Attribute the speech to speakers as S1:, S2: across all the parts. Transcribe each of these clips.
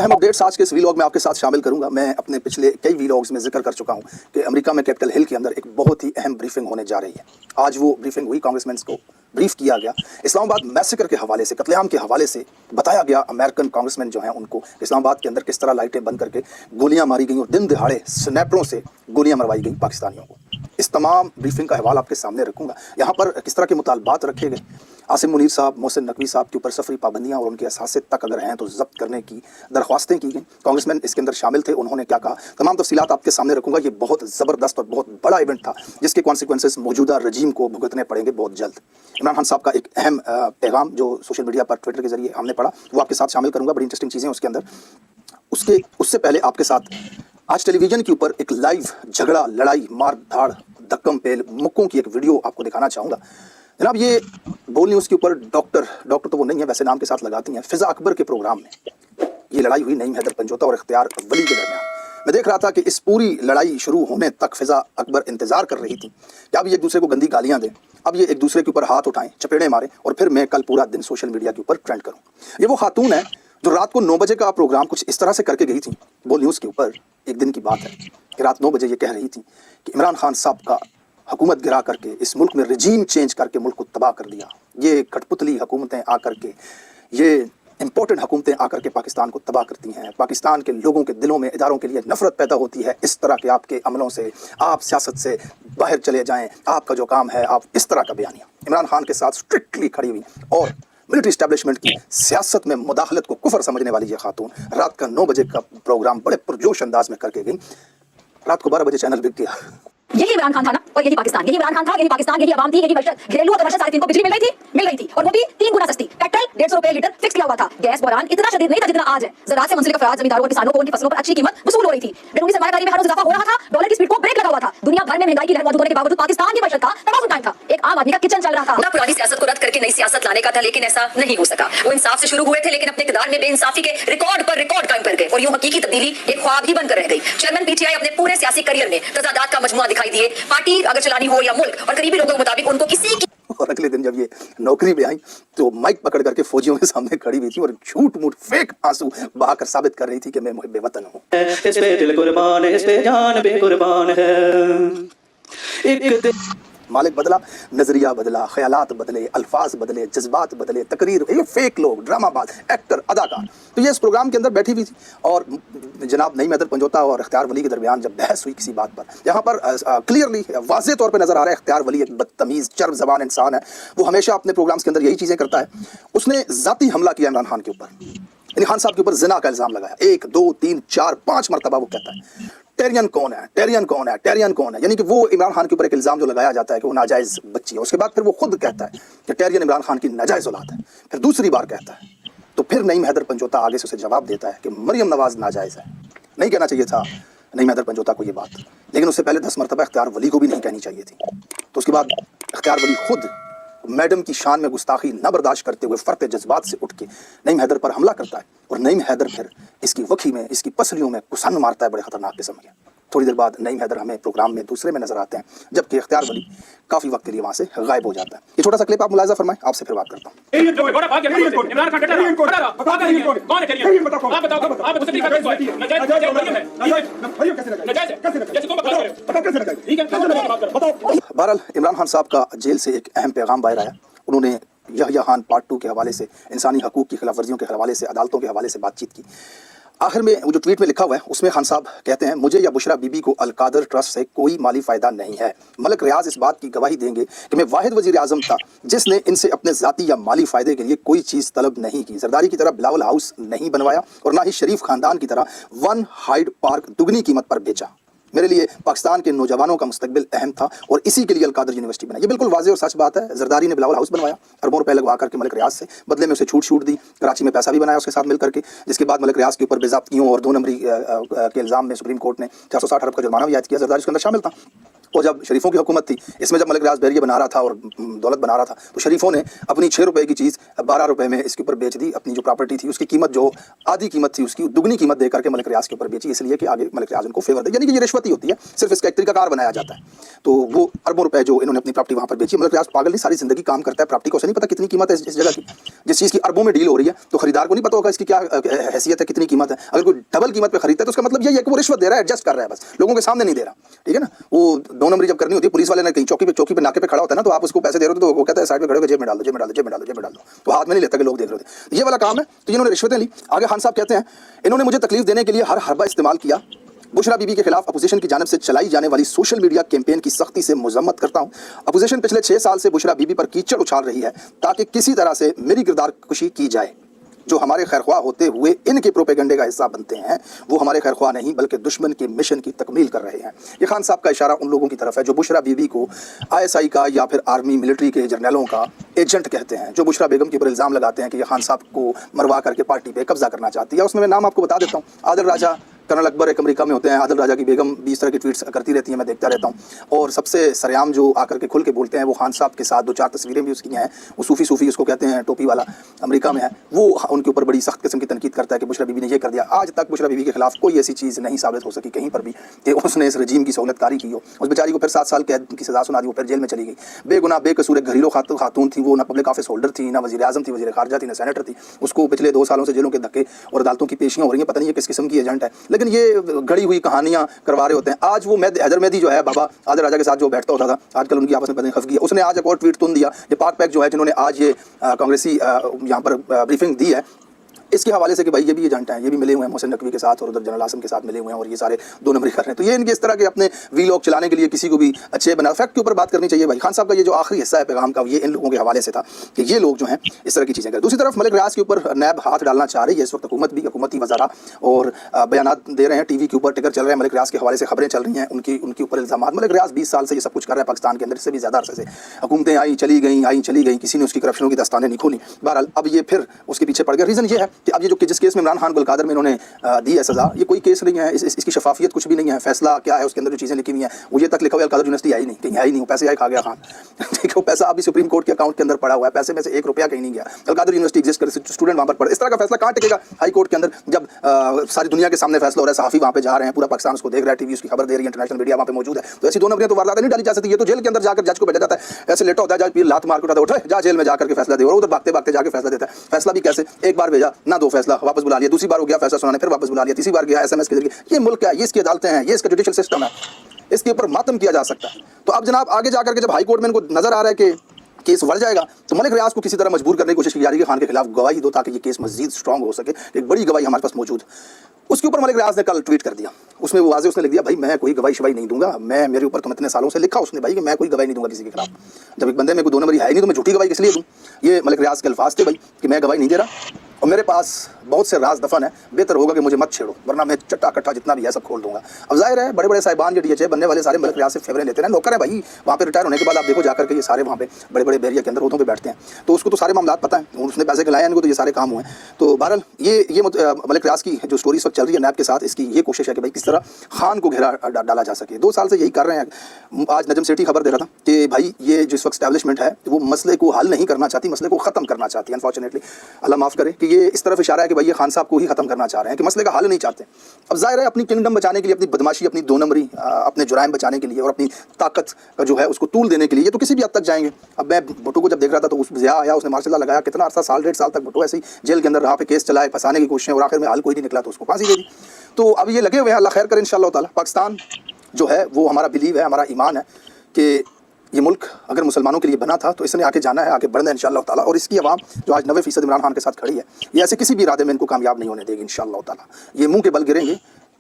S1: अहम अपडेट्स आज के इस वीलॉग में आपके साथ शामिल करूंगा। मैं अपने पिछले कई वीलॉग्स में जिक्र कर चुका हूं कि अमेरिका में कैपिटल हिल के अंदर एक बहुत ही अहम ब्रीफिंग होने जा रही है। आज वो ब्रीफिंग हुई, कांग्रेसमैन को ब्रीफ किया गया। इस्लामाबाद मैसेकर के हवाले से, कत्लेआम के हवाले से बताया गया अमेरिकन कांग्रेसमैन जो हैं उनको इस्लामाबाद के अंदर किस तरह लाइटें बंद करके गोलियां मारी गई और दिन दिहाड़े स्नैपरों से गोलियां मरवाई गई पाकिस्तानियों को। इस तमाम ब्रीफिंग का हवाला आपके सामने रखूंगा। यहाँ पर किस तरह के मुतालबात रखे गए, आसिम मुनीर साहब, मोहसिन नकवी साहब के ऊपर सफरी पाबंदियां और उनके असासे तक अगर हैं तो जब्त करने की दरख्वास्तें की गई। कांग्रेसमैन इसके अंदर शामिल थे, उन्होंने क्या कहा, तमाम तफसीलात आपके सामने रखूंगा। ये बहुत ज़बरदस्त और बहुत बड़ा इवेंट था जिसके कॉन्सिक्वेंसेस मौजूदा रजीम को भुगतने पड़ेंगे बहुत जल्द। इमरान खान साहब का एक अहम पैगाम जो सोशल मीडिया पर ट्विटर के जरिए हमने पढ़ा वो आपके साथ शामिल करूंगा। बड़ी इंटरेस्टिंग चीज़ें उसके अंदर। उससे पहले आपके साथ आज टेलीविजन के ऊपर एक लाइव झगड़ा, लड़ाई, मार धाड़, धक्कम पेल, मुक्कों की एक वीडियो आपको दिखाना चाहूँगा। जनाब, ये बोल न्यूज़ के ऊपर डॉक्टर तो वो नहीं है, वैसे नाम के साथ लगाती हैं, फिज़ा अकबर के प्रोग्राम में ये लड़ाई हुई नईम हैदर पंजोता और इख्तियार वली के दरमियान। मैं देख रहा था कि इस पूरी लड़ाई शुरू होने तक फिज़ा अकबर इंतज़ार कर रही थी कि अब ये एक दूसरे को गंदी गालियाँ दें, अब ये एक दूसरे के ऊपर हाथ उठाएं, चपेड़े मारें और फिर मैं कल पूरा दिन सोशल मीडिया के ऊपर ट्रेंड करूँ। ये वो खातून है जो रात को 9 बजे का प्रोग्राम कुछ इस तरह से करके गई थी। बोल न्यूज़ के ऊपर एक दिन की बात है कि रात 9 बजे ये कह रही थी कि इमरान खान साहब का हुकूमत गिरा करके इस मुल्क में रजीम चेंज करके मुल्क को तबाह कर दिया। ये कठपुतली हुकूमतें आकर के, ये इंपॉर्टेंट हुकूमतें आकर के पाकिस्तान को तबाह करती हैं। पाकिस्तान के लोगों के दिलों में, इदारों के लिए नफरत पैदा होती है इस तरह के आपके अमलों से। आप सियासत से बाहर चले जाएं, आपका जो काम है आप इस तरह का बयानिया। इमरान खान के साथ स्ट्रिक्टली खड़ी हुई और मिलिट्री इस्टेब्लिशमेंट की सियासत में मुदाखलत को कुफर समझने वाली ये खातून रात का 9 बजे का प्रोग्राम बड़े पुरजोश अंदाज में करके गई। रात को 12 बजे चैनल बिक गया।
S2: यही इमरान खान था ना, और यही पाकिस्तान, यही इमरान खान था, यही पाकिस्तान, यही आवाम थी, यही घरेलू और कमर्शियल 3.5 को बिजली मिल रही थी और वो भी 3 गुना सस्ती। पेट्रोल 150 रुपए लीटर फिक्स किया हुआ था। गैस बहरान इतना शदीद नहीं था जितना आज है। ज़राअत से मुंसलिक अफराद, जमींदारों और किसानों को उनकी फसलों पर अच्छी कीमत वसूल हो रही थी। घरेलू सरमायाकारी में हर रोज इजाफा हो रहा था। डॉलर की स्पीड को ब्रेक लगा हुआ था। दुनिया भर में महंगाई की लहर मौजूद होने के बावजूद पाकिस्तान की बचत का तवाज़ुन कायम था। एक आम आदमी का किचन चल रहा था। पुरानी सियासत को रद्द करके नई सियासत लाने का था, लेकिन ऐसा नहीं हो सका। वो इंसाफ से शुरू हुए थे लेकिन अपने इक़्तिदार में बेइंसाफी के रिकॉर्ड पर रिकॉर्ड कायम कर गए और यूं हकीकी तब्दीली एक ख्वाब ही बनकर रह गई। चेयरमैन पीटीआई अपने पूरे सियासी करियर में तजादात का मजमुआ दिखाई दिए। पार्टी अगर चलानी हो या मुल्क, और करीबी लोगों के मुताबिक उनको किसी की।
S1: और अगले दिन जब ये नौकरी पे आई तो माइक पकड़ करके फौजियों के सामने खड़ी हुई थी और झूठ मूठ फेक आंसू बहाकर साबित कर रही थी कि मैं मुहिब्बे वतन हूँ।
S3: इस पे दिल कुर्बान है, इस पे जान बेकुर्बान है।
S1: मालिक बदला, नजरिया बदला, ख्यालात बदले, अल्फाज बदले, जज्बात बदले, तकरीर, ये फेक लोग, ड्रामाबाज, एक्टर, अदाकार। तो ये इस प्रोग्राम के अंदर बैठी हुई थी और जनाब नईम हैदर पंजोता और इख्तियार वली के दरमियान जब बहस हुई किसी बात पर, यहाँ पर क्लियरली वाज़ेह तौर पर नजर आ रहा है इख्तियार वली एक बदतमीज़ चर्ब ज़बान इंसान है। वो हमेशा अपने प्रोग्राम्स के अंदर यही चीज़ें करता है। उसने ज़ाती हमला किया इमरान खान के ऊपर, यानी खान साहब के ऊपर ज़िना का इल्ज़ाम लगाया। 1, 2, 3, 4, 5 मरतबा वो कहता है टेरियन कौन है, टेरियन कौन है, टेरियन कौन है, यानी कि वो इमरान खान के ऊपर एक इल्ज़ाम जो लगाया जाता है कि वो नाजायज़ बच्ची है। उसके बाद फिर वो खुद कहता है कि टेरियन इमरान खान की नाजायज़ औलाद है। फिर दूसरी बार कहता है तो फिर नईम हैदर पंजोता आगे से उसे जवाब देता है कि मरियम नवाज़ नाजायज़ है। नहीं कहना चाहिए था नईम हैदर पंजोता को ये बात, लेकिन उससे पहले 10 मरतबा इख्तियार वली को भी नहीं कहनी चाहिए थी। तो उसके बाद इख्तियार वली खुद मैडम की शान में गुस्ताखी न बर्दाश्त करते हुए फर्ते जज्बात से उठ के नईम हैदर पर हमला करता है और नईम हैदर फिर इसकी वखी में, इसकी पसलियों में कुसन मारता है बड़े खतरनाक किस्म के। थोड़ी देर बाद नईम हैदर हमें प्रोग्राम में दूसरे में नजर आते हैं, जबकि इख्तियार वली काफ़ी वक्त के लिए वहाँ से गायब हो जाता है। ये छोटा सा क्लिप आप मुलाहिजा फरमाएं, आपसे फिर बात करता हूँ। बहरहाल इमरान खान साहब का जेल से एक अहम पैगाम बाहर आया। उन्होंने यहया खान पार्ट 2 के हवाले से, इंसानी हकूक़ की खिलाफ वर्जियों के हवाले से, अदालतों के हवाले से बातचीत की। आखिर में वो जो ट्वीट में लिखा हुआ है उसमें खान साहब कहते हैं, मुझे या बुशरा बीबी को अलकादर ट्रस्ट से कोई माली फ़ायदा नहीं है। मलक रियाज इस बात की गवाही देंगे कि मैं वाहिद वज़ीर आज़म था जिसने इनसे अपने ज़ाती या माली फ़ायदे के लिए कोई चीज़ तलब नहीं की। जरदारी की तरह बिलावल हाउस नहीं बनवाया और ना ही शरीफ ख़ानदान की तरह 1 हाइड पार्क दुगनी कीमत पर बेचा। मेरे लिए पाकिस्तान के नौजवानों का मुस्तकबिल अहम था और इसी के लिए अलकादर यूनिवर्सिटी बनाई। ये बिल्कुल वाज़ेह और सच बात है। जरदारी ने बिलावल हाउस बनवाया, अरबों रुपए लगवा करके मलिक रियाज से, बदले में उसे छूट दी। कराची में पैसा भी बनाया उसके साथ मिल करके, जिसके बाद मलिक रियाज के ऊपर बेज़ाब्तियों और 2 नंबरी के इल्ज़ाम में सुप्रीम कोर्ट ने 460 अरब का जुर्माना भी आयद किया। जरदारी उसके अंदर शामिल था। और जब शरीफों की हुकूमत थी, इसमें जब मलिक रियाज बहरिया बना रहा था और दौलत बना रहा था, तो शरीफों ने अपनी 6 रुपए की चीज़ 12 रुपए में इसके ऊपर बेच दी। अपनी जो प्रॉपर्टी थी उसकी कीमत जो आधी कीमत थी उसकी दुगनी कीमत दे करके मलिक रियाज के ऊपर बेची, इसलिए कि आगे मलिक रियाज उनको फेवर दे। यानी कि ये रिश्वत ही होती है, सिर्फ इसका एक तरीकाकार बनाया जाता है। तो वो अरबों रुपए जो इन्होंने अपनी प्रॉपर्टी वहाँ पर बेची। मलिक रियाज पागल नहीं, सारी जिंदगी काम करता है प्रॉपर्टी को, उसे नहीं पता कितनी कीमत है इस जगह की। जिस चीज़ की अरबों में डील हो रही है तो खरीदार को नहीं पता होगा इसकी क्या हैसियत है, कितनी कीमत है। अगर कोई डबल कीमत पे खरीदता है तो उसका मतलब यही है कि वो रिश्वत दे रहा है, एडजस्ट कर रहा है, बस लोगों के सामने नहीं दे रहा। ठीक है ना। वो 2 नंबरी जब करनी होती है, पुलिस वाले ने कहीं चौकी पे नाके पे खड़ा होता है ना, तो आप उसको पैसे दे रहे हो तो वो कहता है साइड पे खड़े हो, जेब में डाल दो, जेब में डाल दो, जेब में डाल दो, जेब में डाल दो, तो हाथ में नहीं लेता कि लोग देख रहे थे। ये वाला काम है। तो इन्होंने रिश्वतें ली। आगे खान साहब कहते हैं, इन्होंने मुझे तकलीफ देने के लिए हर हरबा इस्तेमाल किया। बुशरा बीबी के खिलाफ अपोजिशन की जानिब से चलाई जाने वाली सोशल मीडिया कैंपेन की सख्ती से मजम्मत करता हूं। अपोजिशन पिछले 6 साल से बुशरा बीबी पर कीचड़ उछाल रही है ताकि किसी तरह से मेरी किरदार कुशी की जाए। जो हमारे खैरख्वाह होते हुए इनके प्रोपेगेंडे का हिस्सा बनते हैं, वो हमारे खैरख्वाह नहीं बल्कि दुश्मन के मिशन की तकमील कर रहे हैं। ये खान साहब का इशारा उन लोगों की तरफ है जो बुशरा बीबी को ISI का या फिर आर्मी मिलिट्री के जर्नलों का एजेंट कहते हैं, जो बुशरा बेगम के ऊपर इल्ज़ाम लगाते हैं कि ये खान साहब को मरवा करके पार्टी पे कब्जा करना चाहती है। उसमें मैं नाम आपको बता देता हूँ। आदिल राजा कर्नल अकबर एक अमेरिका में होते हैं। आदिल राजा की बेगम भी इस तरह की ट्वीट्स करती रहती हैं, मैं देखता रहता हूँ। और सबसे सरेआम जो आकर के खुल के बोलते हैं वो खान साहब के साथ 2-4 तस्वीरें भी उसकी हैं। वो सूफ़ी उसको कहते हैं, टोपी वाला, अमेरिका में है। वो उनके ऊपर बड़ी सख्त किस्म की तनकीद करता है कि बुशरा बीबी ने ये कर दिया। आज तक बुशरा बीबी के खिलाफ कोई ऐसी चीज़ नहीं साबित हो सकी कहीं पर भी कि उसने इस रजीम की सहूलतकारी की हो। उस बेचारी को फिर 7 साल कैद की सज़ा सुना दी, वो फिर जेल में चली गई। बेगुनाह बेकसूर एक घरेलू खातून थी, वो ना पब्लिक ऑफिस होल्डर थी, ना वज़ीर आज़म थी, वज़ीर ख़ारजा थी, ना सेनेटर थी। उसको पिछले 2 सालों से जेलों के धक्के और अदालतों की पेशियाँ हो रही हैं। पता नहीं ये किस किस्म की एजेंट है, लेकिन ये गड़ी हुई कहानियां करवा रहे होते हैं। आज वो हैदर मेहदी जो है बाबा आदिल राजा के साथ जो बैठता होता था, आजकल उनकी आपस में पता नहीं खफगी है, उसने आज एक और ट्वीट तुन दिया। ये पाक पैक जो है जिन्होंने आज ये कांग्रेसी यहाँ पर ब्रीफिंग दी है, इसके हवाले से कि भाई ये भी एजेंट हैं, ये भी मिले हुए हैं मोहसिन नकवी के साथ और उधर जनरल आसम के साथ मिले हुए हैं और ये सारे 2 नंबरी कर रहे हैं। तो ये इनके इस तरह के अपने वीलॉग चलाने के लिए किसी को भी अच्छे बना फैक्ट के ऊपर बात करनी चाहिए। भाई खान साहब का ये जो आखिरी हिस्सा है पैगाम का, ये इन लोगों के हवाले से था कि ये लोग जो हैं इस तरह की चीज़ें करें। दूसरी तरफ मलिक रियाज के ऊपर नैब हाथ डालना चाह रही है इस वक्त हुकूमत भी, हुकूमती वज़ारा और बयानात दे रहे हैं, टीवी के ऊपर टिकर चल रहे हैं, मलिक रियाज के हवाले से खबरें चल रही हैं, उनके ऊपर इल्ज़ाम। मलिक रियाज 20 साल से ये सब कुछ कर रहा है पाकिस्तान के अंदर, इससे भी ज़्यादा अरसे से हुकूमतें आई चली गई, किसी ने उसकी करप्शनों की दस्तानें नहीं खोली। बहरहाल अब ये फिर उसके पीछे पड़ गया। रीज़न ये है कि अब ये जो जिस केस में इमरान खान गुलकादर में इन्होंने दी है सज़ा, ये कोई केस नहीं है, इसकी शफाफियत कुछ भी नहीं है। फैसला क्या है उसके अंदर जो चीज़ें लिखी हुई हैं वो ये तक लिखा हुआ है अलकादर यूनिवर्सिटी आई नहीं, कहीं आई नहीं, वो पैसे आए खा गया खान। देखो पैसा अभी सुप्रीम कोर्ट के अकाउंट के अंदर पड़ा हुआ है, पैसे में से 1 रुपया कहीं नहीं गया। अलकादर यूनिवर्सिटी एग्जिस्ट कर, स्टूडेंट वहाँ पर पढ़े। इस तरह का फैसला कहाँ टिकेगा हाई कोर्ट के अंदर जब सारी दुनिया के सामने फैसला हो रहा है, सहाफ़ी वहाँ पे जा रहे हैं, पूरा पाकिस्तान उसको देख रहा है, टीवी उसकी खबर दे रही है, इंटरनेशनल मीडिया वहाँ पे मौजूद है। तो ऐसी 2 नंबरियां तो वारदातें नहीं डाली जा सकती। ये तो जेल के अंदर जाकर जज को भेजा जाता है, ऐसे लेटा होता है, जज पीर लात मार के उठाता है, उठे जा जेल में जाकर के फैसला दे, और उधर भागते भागते जाकर फैसला देता है। फैसला भी कैसे, एक बार भेजा ना 2 फैसला वापस बुला लिया, दूसरी बार हो गया फैसला सुनाने फिर वापस बुला लिया, तीसरी बार गया SMS के जरिए। ये मुल्क है, ये इसकी अदालतें हैं, ये इसका जुडिशल सिस्टम है, इसके ऊपर मातम किया जा सकता है। तो अब जनाब आगे जाकर के जब हाई कोर्ट में इनको नजर आ रहा है कि केस बढ़ जाएगा, तो मलिक रियाज को किसी तरह मजबूर करने की कोशिश की जा रही है खान के खिलाफ गवाही दो ताकि ये केस मजीद स्ट्रॉन्ग हो सके। एक बड़ी गवाही हमारे पास मौजूद। उसके ऊपर मलिक रियाज ने कल ट्वीट कर दिया, उसमें वो वाज़े उसने लिख दिया, भाई मैं कोई गवाही शवाही नहीं दूंगा, मैं मेरे ऊपर तुम इतने सालों से लिखा उसने भाई कि मैं कोई गवाही नहीं दूंगा किसी के खिलाफ। जब एक बंदे में कोई 2 नंबरी है नहीं तो मैं झूठी गवाही किस लिए दूँ। ये मलिक रियाज के अल्फाज थे भाई कि मैं गवाही नहीं दे रहा और मेरे पास बहुत से राज दफन है, बेहतर होगा कि मुझे मत छेड़ो वरना मैं चट्टा कट्टा जितना भी है सब खोल दूंगा। अब जाहिर है बड़े बड़े साहिबान जो DHA बनने वाले सारे मलिक रियाज से फेवरें लेते हैं, नौकर है भाई। वहाँ पे रिटायर होने के बाद आप देखो जाकर के ये सारे वहाँ पे बड़े बड़े बैरिया के अंदर उहदों पे बैठते हैं, तो उसको तो सारे मामला पता है, उसने पैसे खिलाए इनको तो ये सारे काम हुए। तो बहरहाल ये मलिक रियाज की जो स्टोरी इस वक्त चल रही है नैब के साथ, इसकी ये कोशिश है कि भाई किस तरह खान को घेरा डाला जा सके। 2 साल से यही कर रहे हैं। आज नजम सेठी खबर दे रहा था कि भाई ये जिस वक्त एस्टैब्लिशमेंट है वो मसले को हल नहीं करना चाहती, मसले को ख़त्म करना चाहती है। अनफॉर्चुनेटली अल्लाह माफ़ करे कि ये इस तरफ इशारा है कि भाई ये खान साहब को ही ख़त्म करना चाह रहे हैं कि मसले का हल नहीं चाहते। अब ज़ाहिर है अपनी किंगडम बचाने के लिए, अपनी बदमाशी, अपनी 2 नंबरी, अपने जुराइम बचाने के लिए और अपनी ताकत जो है उसको तूल देने के लिए ये तो किसी भी हद तक जाएंगे। अब मैं भुट्टो को जब देख रहा था तो उस ज़िया आया, उसने मार्शल लगाया, कितना अर्सा 1.5 साल तक भुट्टो ऐसे ही जेल के अंदर रहा, पे केस चलाए, फंसाने की कोशिशें और आखिर में हल कोई नहीं निकला तो उसको फांसी दे दी। तो अब ये लगे हुए हैं, अल्लाह खैर करे इंशाअल्लाह ताला। पाकिस्तान जो है वो हमारा बिलीव है, हमारा ईमान है कि ये मुल्क अगर मुसलमानों के लिए बना था तो इसने आगे जाना है, आगे बढ़ना है इंशाअल्लाह ताला। और इसकी आवाम जो आज 90% इमरान खान के साथ खड़ी है, ये ऐसे किसी भी इरादे में इनको कामयाब नहीं होने देगी इंशाअल्लाह ताला। ये मुंह के बल गिरेंगे,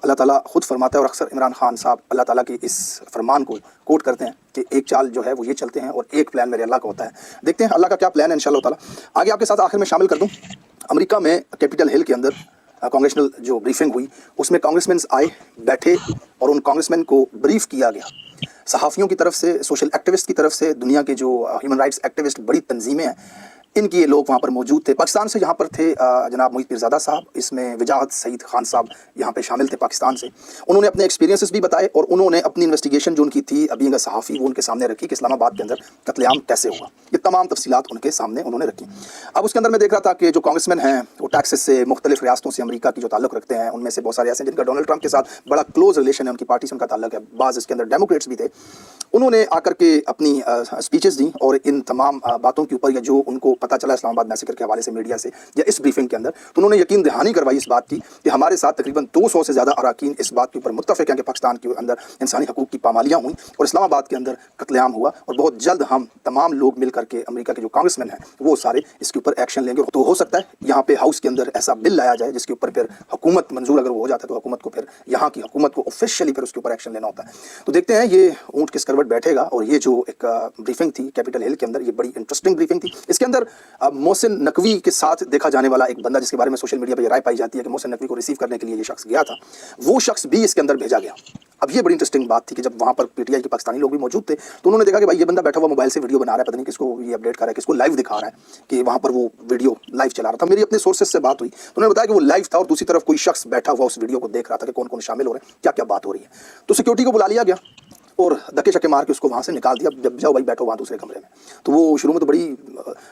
S1: अल्लाह ताला खुद फरमाता है। और अक्सर इमरान खान साहब अल्लाह ताला के इस फरमान को कोट करते हैं कि एक चाल जो है वो ये चलते हैं और एक प्लान मेरे अल्लाह का होता है। देखते हैं अल्लाह का क्या प्लान है इंशाअल्लाह ताला। आगे आपके साथ आखिर में शामिल कर दूँ, अमेरिका में कैपिटल हिल के अंदर कांग्रेशनल जो ब्रीफिंग हुई उसमें कांग्रेसमैन आए, बैठे और उन कांग्रेसमैन को ब्रीफ किया गया। सहाफ़ियों की तरफ से, सोशल एक्टिविस्ट की तरफ से, दुनिया के जो ह्यूमन राइट्स एक्टिविस्ट, बड़ी तंजीमें हैं, इनके लोग वहाँ पर मौजूद थे। पाकिस्तान से यहाँ पर थे जनाब मोहित पीरज़ादा साहब, इसमें वजाहत सईद खान साहब यहाँ पे शामिल थे पाकिस्तान से। उन्होंने अपने एक्सपीरियंसेस भी बताए और उन्होंने अपनी इन्वेस्टिगेशन जो उनकी थी बीइंग अ सहाफ़ी वो उनके सामने रखी कि इस्लामाबाद के अंदर कत्लेआम कैसे हुआ। ये तमाम तफसीलात उनके सामने उन्होंने रखी। अब उसके अंदर मैं देख रहा था कि जो कांग्रेसमैन हैं वो टैक्सेस से मुख्तलिफ रियासतों से अमरीका की जो ताल्लुक़ रखते हैं, उनमें से बहुत सारे ऐसे हैं जिनका डोनाल्ड ट्रंप के साथ बड़ा क्लोज रिलेशन है, उनकी पार्टी से उनका ताल्लुक़ है, बाज़ इसके अंदर डेमोक्रेट्स भी थे। उन्होंने आकर के अपनी स्पीचेस दी और इन तमाम बातों के ऊपर या जो उनको पता चला इस्लामाबाद मैसेकर के हवाले से मीडिया से या इस ब्रीफिंग के अंदर, तो उन्होंने यकीन दहानी करवाई इस बात की कि हमारे साथ तकरीबन 200 से ज़्यादा अराकीन इस बात के ऊपर मुत्तफ़िक़ हैं कि पाकिस्तान के अंदर इंसानी हकूक़ की पामालियाँ हुई और इस्लामाबाद के अंदर कत्लेआम हुआ और बहुत जल्द हम तमाम लोग मिल करके अमेरिका के जो कांग्रेसमैन हैं वो सारे इसके ऊपर एक्शन लेंगे। तो हो सकता है यहाँ पे हाउस के अंदर ऐसा बिल लाया जाए जिसके ऊपर फिर हुकूमत मंजूर अगर वो हो जाता है तो हुकूमत को फिर यहाँ की हुकूमत को ऑफिशियली फिर उसके ऊपर एक्शन लेना होता है। तो देखते हैं ये ऊँट किस करवट बैठेगा। और ये जो एक ब्रीफिंग थी कैपिटल हिल के अंदर, ये बड़ी इंटरेस्टिंग ब्रीफिंग थी। इसके अंदर मोहसिन नकवी के साथ देखा जाने वाला एक बंदा जिसके बारे में सोशल मीडिया पर राय पाई जाती है कि मोहसिन नकवी को रिसीव करने के लिए ये शख्स गया था, वो शख्स भी इसके अंदर भेजा गया। अब ये बड़ी इंटरेस्टिंग बात थी कि जब वहाँ पर पीटीआई के पाकिस्तानी लोग भी मौजूद थे तो उन्होंने देखा कि भाई ये बंदा बैठा हुआ मोबाइल से वीडियो बना रहा है, पता नहीं किसको ये अपडेट कर रहा है, किसको लाइव दिखा रहा है कि वहाँ पर वो वीडियो लाइव चला रहा था। मेरी अपने सोर्सेज से बात हुई तो उन्होंने बताया कि वो लाइव था और दूसरी तरफ कोई शख्स बैठा हुआ उस वीडियो को देख रहा था कि कौन कौन शामिल हो रहे हैं, क्या क्या बात हो रही है। तो सिक्योरिटी को बुला लिया गया और धक्के शक्के मार के उसको वहाँ से निकाल दिया। जब जाओ भाई बैठो वहाँ दूसरे कमरे में। तो वो शुरू में तो बड़ी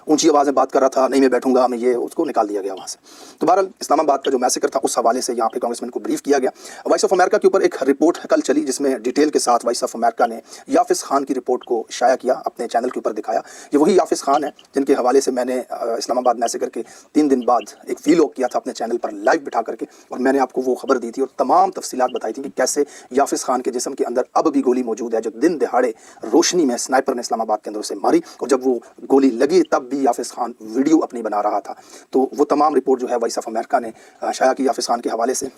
S1: ऊंची आवाज़ में बात कर रहा था, नहीं मैं बैठूंगा मैं, ये उसको निकाल दिया गया वहाँ से। तो बहरहाल इस्लामाबाद का जो मैसेकर था उस हवाले से यहाँ पे कांग्रेसमैन को ब्रीफ किया गया। वॉइस ऑफ अमेरिका के ऊपर एक रिपोर्ट कल चली जिसमें डिटेल के साथ वॉइस ऑफ अमेरिका ने याफिस खान की रिपोर्ट को शाया किया, अपने चैनल के ऊपर दिखाया। ये वही याफिस खान है जिनके हवाले से मैंने इस्लामाबाद मैसेकर के 3 दिन बाद एक वीलॉग किया था अपने चैनल पर लाइव बिठा करके, और मैंने आपको वो खबर दी थी और तमाम तफसीलात बताई थी कि कैसे याफिस खान के जिस्म के अंदर अब भी गोली मौजूद है जो दिन दहाड़े रोशनी में स्नाइपर ने इस्लामाबाद के अंदर उसे मारी, और जब वो गोली लगी तब भी याफिस खान वीडियो अपनी बना रहा था। तो वो तमाम रिपोर्ट जो है वॉइस ऑफ अमेरिका ने शाया की याफिस खान के हवाले से।